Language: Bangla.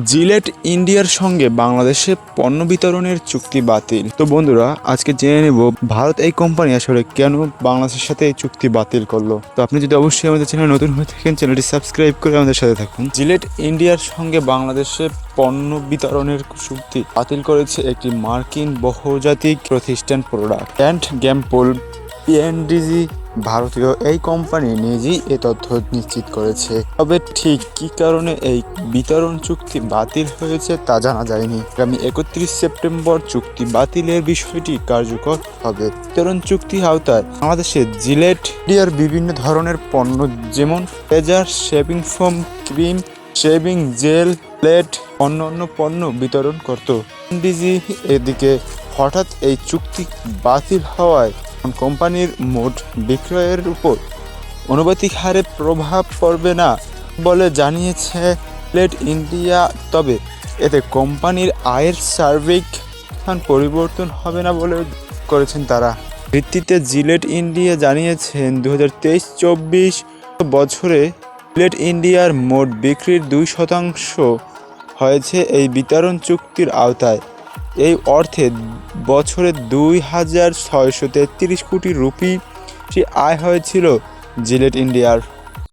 জিলেট ইন্ডিয়ার সঙ্গে বাংলাদেশে পণ্য বিতরণের চুক্তি বাতিল। তো বন্ধুরা, আজকে জেনে নেব ভারত এই কোম্পানি আসলে কেন বাংলাদেশের সাথে এই চুক্তি বাতিল করলো। তো আপনি যদি অবশ্যই আমাদের চ্যানেল নতুন হয়ে থাকেন, চ্যানেলটি সাবস্ক্রাইব করে আমাদের সাথে থাকুন। জিলেট ইন্ডিয়ার সঙ্গে বাংলাদেশে পণ্য বিতরণের চুক্তি বাতিল করেছে একটি মার্কিন বহুজাতিক প্রতিষ্ঠান প্রোডাক্ট অ্যান্ড গ্যাম্পল পিএনডিজি। ভারতীয় এই কোম্পানি নিজেই এ তথ্য নিশ্চিত করেছে, তবে ঠিক কী কারণে এই বিতরণ চুক্তি বাতিল হয়েছে তা জানা যায়নি। আগামী 31 সেপ্টেম্বর চুক্তি বাতিলের বিষয়টি কার্যকর হবে। বিতরণ চুক্তি আওতায় বাংলাদেশে জিলেট ইন্ডিয়ার বিভিন্ন ধরনের পণ্য যেমন razor, shaving foam, cream, shaving gel, plate, অন্যান্য পণ্য বিতরণ করত। পিএনডিজি এদিকে হঠাৎ এই চুক্তি বাতিল হওয়ায় কোম্পানির মোট বিক্রয়ের উপর আনুপাতিক হারে প্রভাব পড়বে না বলে জানিয়েছে জিলেট ইন্ডিয়া। তবে এতে কোম্পানির আয়ের সার্বিক স্থান পরিবর্তন হবে না বলে করেছেন তারা। ভিত্তিতে জিলেট ইন্ডিয়া জানিয়েছেন 2023-24 বছরে জিলেট ইন্ডিয়ার মোট বিক্রির 2% হয়েছে এই বিতরণ চুক্তির আওতায়। এই অর্থে বছরে 2633 কোটি রুপি আয় হয়েছিল জিলেট ইন্ডিয়ার।